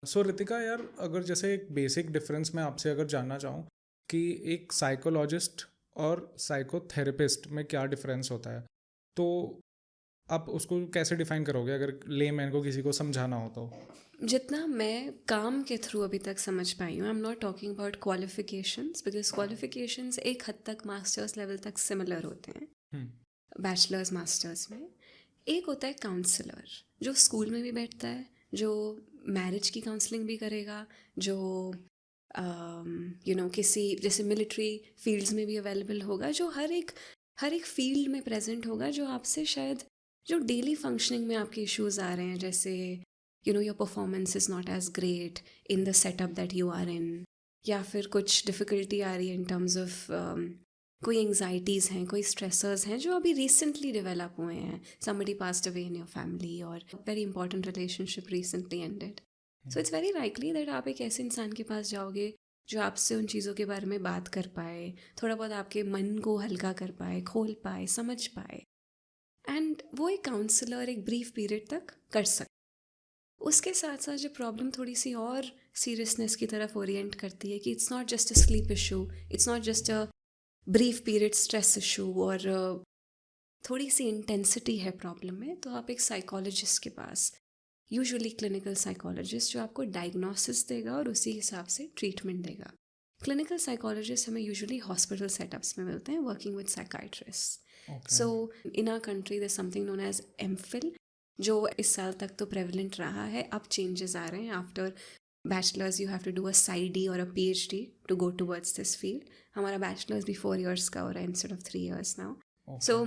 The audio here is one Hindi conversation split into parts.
सो रितिका यार, अगर जैसे एक बेसिक डिफरेंस मैं आपसे अगर जानना चाहूँ कि एक साइकोलॉजिस्ट और साइकोथेरेपिस्ट में क्या डिफरेंस होता है, तो आप उसको कैसे डिफाइन करोगे अगर लेमैन को किसी को समझाना हो तो? जितना मैं काम के थ्रू अभी तक समझ पाई हूँ, I am not talking about qualifications because qualifications एक हद तक मास्टर्स लेवल तक सिमिलर होते हैं, हम्म। बैचलर्स मास्टर्स में। एक होता है काउंसलर, जो स्कूल में भी बैठता है, जो मैरिज की काउंसलिंग भी करेगा, जो किसी जैसे मिलिट्री फील्ड्स में भी अवेलेबल होगा, जो हर एक फील्ड में प्रेजेंट होगा, जो आपसे शायद जो डेली फंक्शनिंग में आपके इश्यूज आ रहे हैं, जैसे your performance is not as great in the setup that you are in, या फिर कुछ डिफ़िकल्टी आ रही है इन टर्म्स ऑफ कोई एंग्जाइटीज़ हैं, कोई स्ट्रेसर्स हैं जो अभी रिसेंटली डेवलप हुए हैं, somebody passed away in your family और very important relationship recently ended. So it's very likely that आप एक ऐसे इंसान के पास जाओगे जो आपसे उन चीज़ों के बारे में बात कर पाए, थोड़ा बहुत आपके मन को हल्का कर पाए, खोल पाए, समझ पाए, एंड वो एक काउंसलर एक ब्रीफ पीरियड तक कर सकता। उसके साथ साथ जो प्रॉब्लम थोड़ी सी और सीरियसनेस की तरफ ओरिएंट करती है कि it's not just a slip issue, it's not just a brief period stress issue, और थोड़ी सी इंटेंसिटी है प्रॉब्लम में, तो आप एक साइकोलॉजिस्ट के पास, यूजुअली क्लिनिकल साइकोलॉजिस्ट, जो आपको डायग्नोसिस देगा और उसी हिसाब से ट्रीटमेंट देगा। क्लिनिकल साइकोलॉजिस्ट हमें यूजुअली हॉस्पिटल सेटअप्स में मिलते हैं, working with psychiatrist. Okay. So in our country there something known as MPhil, जो इस साल तक तो प्रेवलेंट रहा है, अब चेंजेस आ रहे हैं। After bachelors you have to do a PsyD और a PhD to go towards this field. हमारा बैचलर्स भी 4 years का हो रहा है instead of 3 years now. Okay. So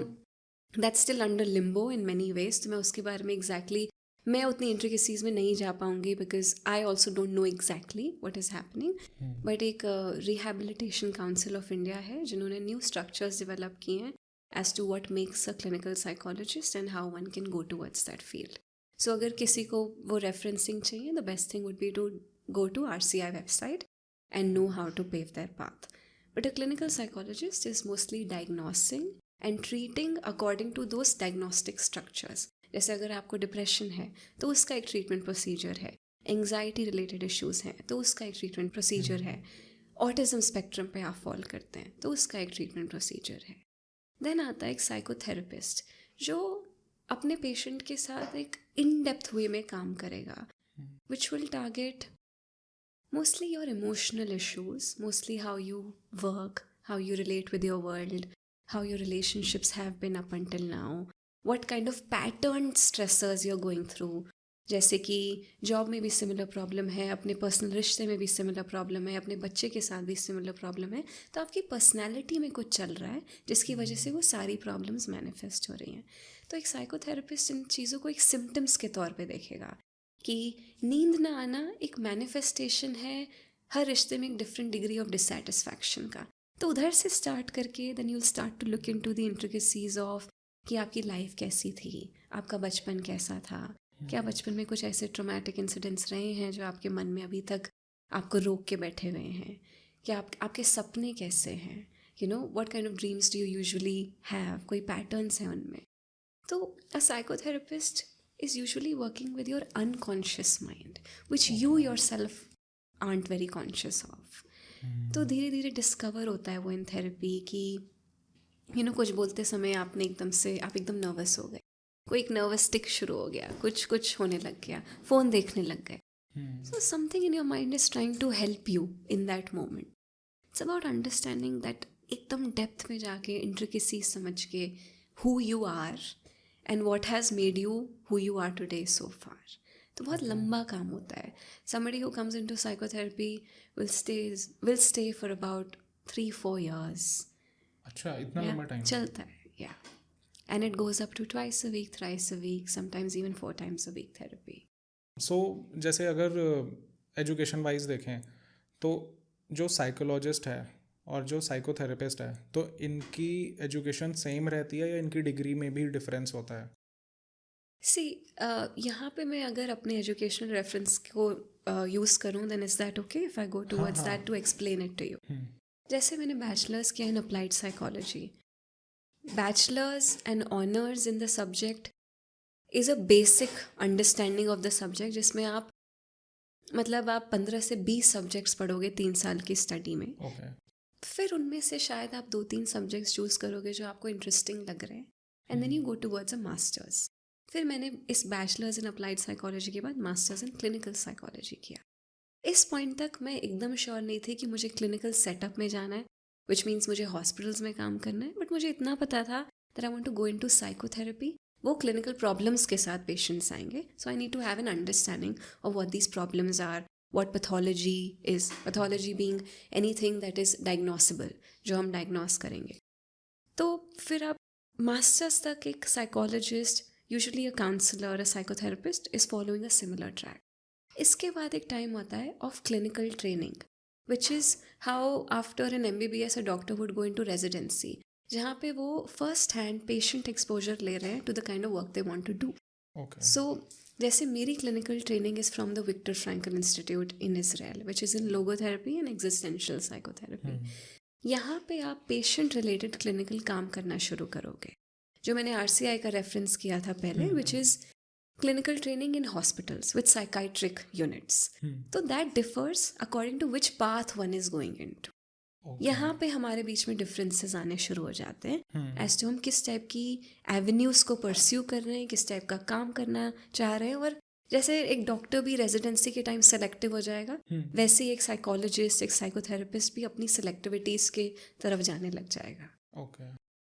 that's still under limbo in many ways, तो मैं उसके बारे में एग्जैक्टली मैं उतनी इंट्रिकेसीज में नहीं जा पाऊँगी because I also don't know exactly what is happening. But एक रिहेबिलिटेशन काउंसिल ऑफ इंडिया है जिन्होंने न्यू स्ट्रक्चर्स डेवलप किए हैं as to what makes a clinical psychologist and how one can go towards that field. So अगर किसी को वो रेफरेंसिंग चाहिए, the best thing would be to go to RCI website and know how to pave their path. But a clinical psychologist is mostly diagnosing and treating according to those diagnostic structures. जैसे अगर आपको डिप्रेशन है तो उसका एक ट्रीटमेंट प्रोसीजर है, एंग्जाइटी रिलेटेड इश्यूज़ हैं तो उसका एक ट्रीटमेंट प्रोसीजर है, ऑटिज्म स्पेक्ट्रम पे आप फॉल करते हैं तो उसका एक ट्रीटमेंट प्रोसीजर है। देन आता है एक साइकोथेरेपिस्ट जो अपने पेशेंट के साथ एक इन डेप्थ वे में काम करेगा, which will target mostly your emotional issues, mostly how you work, how you relate with your world, how your relationships have been up until now, what kind of patterned stressors you're going through. जैसे कि जॉब में भी सिमिलर प्रॉब्लम है, अपने पर्सनल रिश्ते में भी सिमिलर प्रॉब्लम है, अपने बच्चे के साथ भी सिमिलर प्रॉब्लम है, तो आपकी पर्सनैलिटी में कुछ चल रहा है जिसकी वजह से वो सारी प्रॉब्लम्स मैनिफेस्ट हो रही हैं। तो एक साइकोथेरेपिस्ट इन चीज़ों को एक सिम्टम्स के तौर पे देखेगा कि नींद ना आना एक मैनिफेस्टेशन है हर रिश्ते में एक डिफरेंट डिग्री ऑफ डिससेटिस्फैक्शन का। तो उधर से स्टार्ट करके then you start to look into the intricacies of कि आपकी लाइफ कैसी थी, आपका बचपन कैसा था, क्या बचपन में कुछ ऐसे ट्रॉमेटिक इंसिडेंट्स रहे हैं जो आपके मन में अभी तक आपको रोक के बैठे हुए हैं, क्या आपके सपने कैसे हैं, what kind of dreams do you usually have, कोई पैटर्न्स हैं उनमें। तो a psychotherapist is usually working with your unconscious mind, which you yourself aren't very conscious of. तो धीरे धीरे डिस्कवर होता है वो इन थेरेपी कि कुछ बोलते समय आपने एकदम से आप एकदम नर्वस हो गए, कोई एक नर्वस टिक शुरू हो गया, कुछ कुछ होने लग गया, फ़ोन देखने लग गए। So something in your mind is trying to help you in that moment. It's about understanding that, एकदम डेप्थ में जाके इंट्रिकेसी समझ के who you are and what has made you who you are today so far. तो बहुत लंबा काम होता है। Somebody who comes into psychotherapy will stay for about 3-4 years। अच्छा, इतना या लंबा टाइम? चलता है, या and it goes up to twice a week, thrice a week, sometimes even 4 times a week therapy. सो जैसे अगर एजुकेशन वाइज देखें तो जो साइकोलॉजिस्ट है और जो साइकोथेरेपिस्ट है, तो इनकी एजुकेशन सेम रहती है या इनकी डिग्री में भी डिफरेंस होता है? सी यहाँ पे मैं अगर अपने एजुकेशनल रेफरेंस को यूज़ करूँ, then is that okay if I go हाँ टूवर्ड्स हाँ। That to explain it to you. जैसे मैंने बैचलर्स किया इन applied psychology, bachelors and honours in the subject is a basic understanding of the subject, जिसमें आप मतलब आप 15 से 20 सब्जेक्ट्स पढ़ोगे 3 साल की स्टडी में, ओके। फिर उनमें से शायद आप 2-3 सब्जेक्ट्स चूज़ करोगे जो आपको इंटरेस्टिंग लग रहे हैं, and then you go towards a masters. फिर मैंने इस बैचलर्स इन अप्लाइड साइकोलॉजी के बाद मास्टर्स इन क्लिनिकल साइकोलॉजी किया। इस पॉइंट तक मैं एकदम श्योर नहीं थी कि मुझे क्लिनिकल सेटअप में जाना है, विच मीन्स मुझे हॉस्पिटल्स में काम करना है, बट मुझे इतना पता था that I want to go into psychotherapy. वो क्लिनिकल प्रॉब्लम्स के साथ पेशेंट्स आएंगे, so I need to have an understanding of what these problems are, what pathology is, pathology being anything that is diagnosable, जो हम डायग्नोस करेंगे। तो फिर आप मास्टर्स तक एक psychologist, usually a counsellor, a psychotherapist is following a similar track. इसके बाद एक टाइम आता है of clinical training, which is how after an MBBS a doctor would go into residency, जहाँ पे वो फर्स्ट हैंड पेशेंट एक्सपोजर ले रहे हैं to the kind of work they want to do. Okay. So जैसे मेरी clinical training is from the Viktor Frankl institute in Israel, which is in logotherapy and existential psychotherapy. यहाँ पे आप पेशेंट रिलेटेड क्लिनिकल काम करना शुरू करोगे, जो मैंने RCI का रेफरेंस किया था पहले, which is clinical training in hospitals with psychiatric units. So that differs according to which path one is going into. यहाँ पे हमारे बीच में डिफरेंसेस आने शुरू हो जाते हैं एज टू हम किस टाइप की एवेन्यूज़ को परस्यू कर रहे हैं, किस टाइप का काम करना चाह रहे हैं। और जैसे एक डॉक्टर भी रेजिडेंसी के टाइम सेलेक्टिव हो जाएगा, वैसे ही एक साइकोलॉजिस्ट, एक साइकोथेरेपिस्ट भी अपनी सेलेक्टिविटीज़ के तरफ जाने लग जाएगा। ओके।